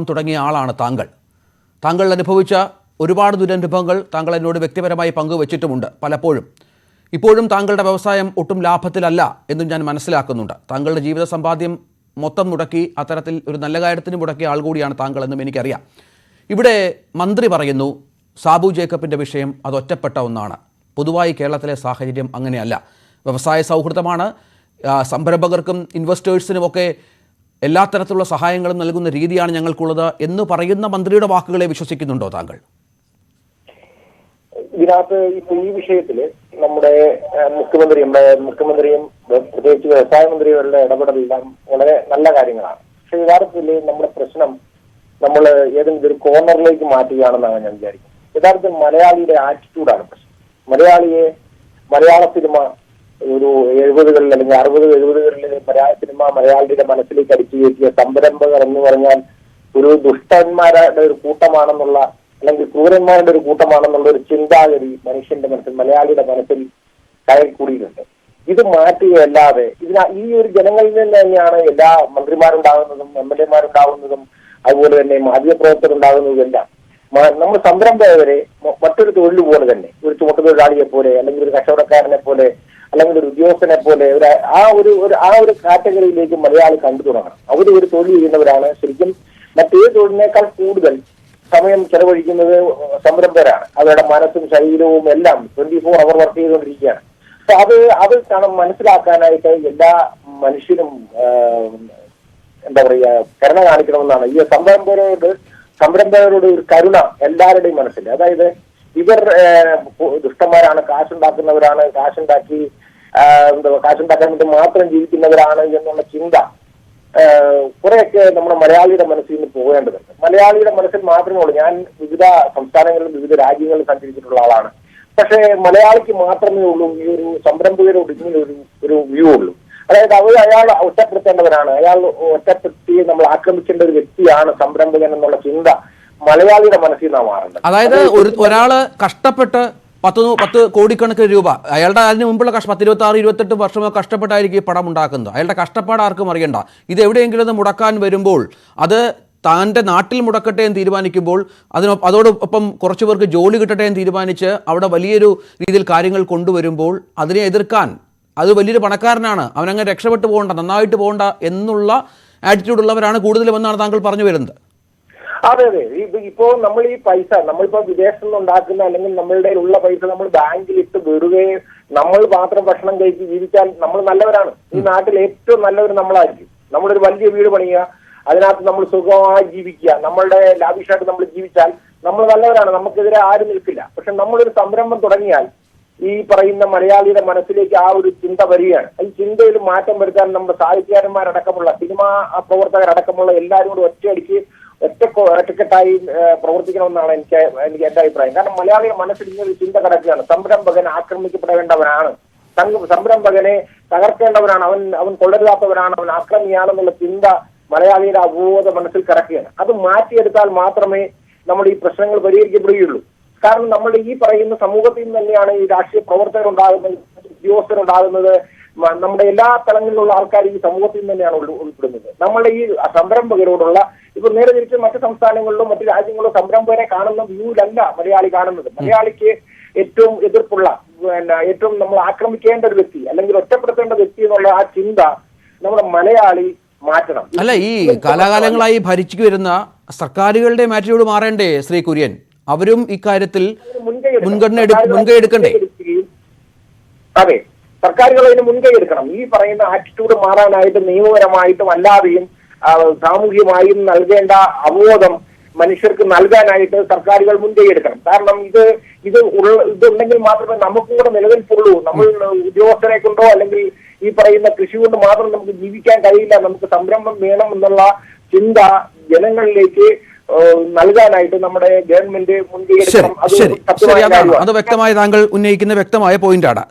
തുടങ്ങിയ ആളാണ് താങ്കൾ. താങ്കൾ അനുഭവിച്ച ഒരുപാട് ദുരനുഭവങ്ങൾ താങ്കൾ എന്നോട് വ്യക്തിപരമായി പങ്കുവച്ചിട്ടുമുണ്ട് പലപ്പോഴും. ഇപ്പോഴും താങ്കളുടെ വ്യവസായം ഒട്ടും ലാഭത്തിലല്ല എന്നും ഞാൻ മനസ്സിലാക്കുന്നുണ്ട്. താങ്കളുടെ ജീവിത സമ്പാദ്യം മൊത്തം മുടക്കി അത്തരത്തിൽ ഒരു നല്ല കാര്യത്തിന് മുടക്കിയ ആൾ കൂടിയാണ് താങ്കൾ എന്നും എനിക്കറിയാം. ഇവിടെ മന്ത്രി പറയുന്നു സാബു ജേക്കബിൻ്റെ വിഷയം അത് ഒറ്റപ്പെട്ട ഒന്നാണ്. പൊതുവായി കേരളത്തിലെ സാഹചര്യം അങ്ങനെയല്ല. വ്യവസായ സൗഹൃദമാണ്. സംരംഭകർക്കും ഇൻവെസ്റ്റേഴ്സിനുമൊക്കെ എല്ലാ തരത്തിലുള്ള സഹായങ്ങളും നൽകുന്ന രീതിയാണ് ഞങ്ങൾക്കുള്ളത് എന്ന് പറയുന്ന മന്ത്രിയുടെ വാക്കുകളെ വിശ്വസിക്കുന്നുണ്ടോ താങ്കൾ? ഇതിനകത്ത് ഇപ്പൊ ഈ വിഷയത്തില് നമ്മുടെ മുഖ്യമന്ത്രിയും പ്രത്യേകിച്ച് വ്യവസായ മന്ത്രിയുടെ ഇടപെടലെല്ലാം വളരെ നല്ല കാര്യങ്ങളാണ്. പക്ഷെ യഥാർത്ഥത്തിൽ നമ്മുടെ പ്രശ്നം നമ്മൾ ഏതെങ്കിലും ഒരു കോർണറിലേക്ക് മാറ്റുകയാണെന്നാണ് ഞാൻ വിചാരിക്കുന്നത്. യഥാർത്ഥത്തിൽ മലയാളിയുടെ ആറ്റിറ്റ്യൂഡാണ് പ്രശ്നം. മലയാള സിനിമ ഒരു 70കളിൽ അല്ലെങ്കിൽ 60-70കളിൽ മലയാള സിനിമ മലയാളിയുടെ മനസ്സിലേക്ക് അടിച്ചു കയറ്റിയ സംരംഭകർ എന്ന് പറഞ്ഞാൽ ഒരു ദുഷ്ടന്മാരുടെ ഒരു കൂട്ടമാണെന്നുള്ള അല്ലെങ്കിൽ ക്രൂരന്മാരുടെ ഒരു കൂട്ടമാണെന്നുള്ള ഒരു ചിന്താഗതി മനുഷ്യന്റെ മനസ്സിൽ, മലയാളിയുടെ മനസ്സിൽ കയറിക്കൂടിയിട്ടുണ്ട്. ഇത് മാറ്റുകയല്ലാതെ ഈ ഒരു ജനങ്ങളിൽ നിന്ന് തന്നെയാണ് എല്ലാ മന്ത്രിമാരുണ്ടാകുന്നതും MLA-മാരുണ്ടാകുന്നതും അതുപോലെ തന്നെ മാധ്യമപ്രവർത്തകരുണ്ടാകുന്നതും എല്ലാം. നമ്മൾ സംരംഭകരെ മറ്റൊരു തൊഴിൽ പോലെ തന്നെ ഒരു ചുമട്ടുതൊഴിലാളിയെ പോലെ അല്ലെങ്കിൽ ഒരു കച്ചവടക്കാരനെ പോലെ അല്ലെങ്കിൽ ഒരു ഉദ്യോഗസ്ഥനെ പോലെ ആ ഒരു കാറ്റഗറിയിലേക്ക് മലയാളി കണ്ടു തുടങ്ങണം. അവർ ഒരു തൊഴിൽ ചെയ്യുന്നവരാണ്. ശരിക്കും മറ്റേത് തൊഴിലിനേക്കാൾ കൂടുതൽ സമയം ചെലവഴിക്കുന്നത് സംരംഭകരാണ്. അവരുടെ മനസ്സും ശരീരവും എല്ലാം 24 അവർ വർക്ക് ചെയ്തുകൊണ്ടിരിക്കുകയാണ്. അപ്പൊ അത് മനസ്സിലാക്കാനായിട്ട് എല്ലാ മനുഷ്യനും എന്താ പറയുക കരുണ കാണിക്കണമെന്നാണ്. ഈ സംരംഭകരോട് ഒരു കരുണ എല്ലാവരുടെയും മനസ്സിൽ. അതായത് ഇവർ ദുഷ്ടന്മാരാണ്, കാശുണ്ടാക്കുന്നവരാണ്, കാശുണ്ടാക്കാൻ വേണ്ടി മാത്രം ജീവിക്കുന്നവരാണ് എന്നുള്ള ചിന്ത കുറെയൊക്കെ നമ്മുടെ മലയാളിയുടെ മനസ്സിൽ നിന്ന് പോകേണ്ടതുണ്ട്. മലയാളിയുടെ മനസ്സിൽ മാത്രമേ ഉള്ളൂ. ഞാൻ വിവിധ സംസ്ഥാനങ്ങളിലും വിവിധ രാജ്യങ്ങളിലും സഞ്ചരിച്ചിട്ടുള്ള ആളാണ്. പക്ഷേ മലയാളിക്ക് മാത്രമേ ഉള്ളൂ ഈ ഒരു സംരംഭകരോട് ഇങ്ങനെ ഒരു വ്യൂ ഉള്ളൂ. അതായത് അയാൾ ഒറ്റപ്പെടുത്തേണ്ടവരാണ്, അയാൾ ഒറ്റപ്പെടുത്തി നമ്മൾ ആക്രമിക്കേണ്ട ഒരു വ്യക്തിയാണ് സംരംഭകൻ എന്നുള്ള ചിന്ത മലയാളിയുടെ മനസ്സിൽ നിന്നാണ് മാറേണ്ടത്. അതായത് ഒരാള് കഷ്ടപ്പെട്ട് 10 കോടിക്കണക്കിന് രൂപ അയാളുടെ അതിന് മുമ്പുള്ള 26-28 വർഷമോ കഷ്ടപ്പെട്ടായിരിക്കും ഈ പണം ഉണ്ടാക്കുന്നത്. അയാളുടെ കഷ്ടപ്പാട് ആർക്കും അറിയണ്ട. ഇത് എവിടെയെങ്കിലും ഒന്ന് മുടക്കാൻ വരുമ്പോൾ അത് തൻ്റെ നാട്ടിൽ മുടക്കട്ടെ എന്ന് തീരുമാനിക്കുമ്പോൾ അതോടൊപ്പം കുറച്ചു പേർക്ക് ജോലി കിട്ടട്ടെ എന്ന് തീരുമാനിച്ച് അവിടെ വലിയൊരു രീതിയിൽ കാര്യങ്ങൾ കൊണ്ടുവരുമ്പോൾ അതിനെ എതിർക്കാൻ അത് വലിയൊരു പണക്കാരനാണ്, അവനങ്ങനെ രക്ഷപ്പെട്ടു പോകണ്ട, നന്നായിട്ട് പോകണ്ട എന്നുള്ള ആറ്റിറ്റ്യൂഡ് ഉള്ളവരാണ് കൂടുതലും എന്നാണ് താങ്കൾ പറഞ്ഞു വരുന്നത്. അതെ. ഇപ്പോ നമ്മൾ ഈ പൈസ നമ്മളിപ്പോ വിദേശത്ത് നിന്ന് ഉണ്ടാക്കുന്ന അല്ലെങ്കിൽ നമ്മളുടെ ഉള്ള പൈസ നമ്മൾ ബാങ്കിൽ ഇട്ട് വെറുതെ നമ്മൾ മാത്രം ഭക്ഷണം കഴിച്ച് ജീവിച്ചാൽ നമ്മൾ നല്ലവരാണ്. ഈ നാട്ടിൽ ഏറ്റവും നല്ലവർ നമ്മളായിരിക്കും. നമ്മളൊരു വലിയ വീട് പണിയുക, അതിനകത്ത് നമ്മൾ സുഖമായി ജീവിക്കുക, നമ്മളുടെ ലാവിഷായിട്ട് നമ്മൾ ജീവിച്ചാൽ നമ്മൾ നല്ലവരാണ്. നമുക്കെതിരെ ആരും നിൽക്കില്ല. പക്ഷെ നമ്മളൊരു സംരംഭം തുടങ്ങിയാൽ ഈ പറയുന്ന മലയാളിയുടെ മനസ്സിലേക്ക് ആ ഒരു ചിന്ത വരികയാണ്. ഈ ചിന്തയിൽ മാറ്റം വരുത്താൻ നമ്മുടെ സാഹിത്യകാരന്മാരടക്കമുള്ള സിനിമാ പ്രവർത്തകരടക്കമുള്ള എല്ലാവരും കൂടി ഒറ്റക്കെട്ടായി പ്രവർത്തിക്കണമെന്നാണ് എനിക്ക് എന്റെ അഭിപ്രായം. കാരണം മലയാളിയുടെ മനസ്സിൽ ഇങ്ങനെ ചിന്ത കിടക്കുകയാണ്. സംരംഭകൻ ആക്രമിക്കപ്പെടേണ്ടവനാണ്, സംരംഭകനെ തകർക്കേണ്ടവനാണ്, അവൻ കൊള്ളരുതാത്തവനാണ്, അവൻ ആക്രമിയാണെന്നുള്ള ചിന്ത മലയാളിയുടെ അബോധ മനസ്സിൽ കിടക്കുകയാണ്. അത് മാറ്റിയെടുത്താൽ മാത്രമേ നമ്മുടെ ഈ പ്രശ്നങ്ങൾ പരിഹരിക്കപ്പെടുകയുള്ളൂ. കാരണം നമ്മുടെ ഈ പറയുന്ന സമൂഹത്തിൽ നിന്ന് തന്നെയാണ് ഈ രാഷ്ട്രീയ പ്രവർത്തകരുണ്ടാകുന്നത്, ഉദ്യോഗസ്ഥരുണ്ടാകുന്നത്, നമ്മുടെ എല്ലാ തലങ്ങളിലുള്ള ആൾക്കാർ ഈ സമൂഹത്തിൽ നിന്ന് തന്നെയാണ് ഉൾപ്പെടുന്നത്. നമ്മുടെ ഈ സംരംഭകരോടുള്ള ഇപ്പൊ നേരെ തിരിച്ച് മറ്റു സംസ്ഥാനങ്ങളിലും മറ്റു രാജ്യങ്ങളിലും സംരംഭകരെ കാണുന്ന വ്യൂവിലല്ല മലയാളി കാണുന്നത്. മലയാളിക്ക് ഏറ്റവും എതിർപ്പുള്ള ഏറ്റവും നമ്മൾ ആക്രമിക്കേണ്ട ഒരു വ്യക്തി അല്ലെങ്കിൽ ഒറ്റപ്പെടുത്തേണ്ട വ്യക്തി എന്നുള്ള ആ ചിന്ത നമ്മുടെ മലയാളി മാറ്റണം. അല്ല, ഈ കാലാകാലങ്ങളായി ഭരിച്ചു വരുന്ന സർക്കാരുകളുടെ ആറ്റിറ്റ്യൂഡ് മാറേണ്ടേ ശ്രീ കുര്യൻ? അവരും ഇക്കാര്യത്തിൽ മുൻകൈ എടുക്കണ്ടേ? അതെ, സർക്കാരുകൾ അതിന് മുൻകൈ എടുക്കണം. ഈ പറയുന്ന ആറ്റിറ്റ്യൂഡ് മാറാനായിട്ട് നിയമപരമായിട്ടും അല്ലാതെയും സാമൂഹികമായും നൽകേണ്ട അവബോധം മനുഷ്യർക്ക് നൽകാനായിട്ട് സർക്കാരുകൾ മുൻകൈ എടുക്കണം. കാരണം ഇതുണ്ടെങ്കിൽ മാത്രമേ നമുക്കും കൂടെ നിലനിൽപ്പുള്ളൂ. നമ്മൾ ഉദ്യോഗസ്ഥരെ കൊണ്ടോ അല്ലെങ്കിൽ ഈ പറയുന്ന കൃഷി കൊണ്ട് മാത്രം നമുക്ക് ജീവിക്കാൻ കഴിയില്ല. നമുക്ക് സംരംഭം വേണം എന്നുള്ള ചിന്ത ജനങ്ങളിലേക്ക് നൽകാനായിട്ട് നമ്മുടെ ഗവൺമെന്റ് മുൻകൈ എടുക്കണം. അത് വ്യക്തമായ താങ്കൾ ഉന്നയിക്കുന്ന വ്യക്തമായ പോയിന്റാണ്.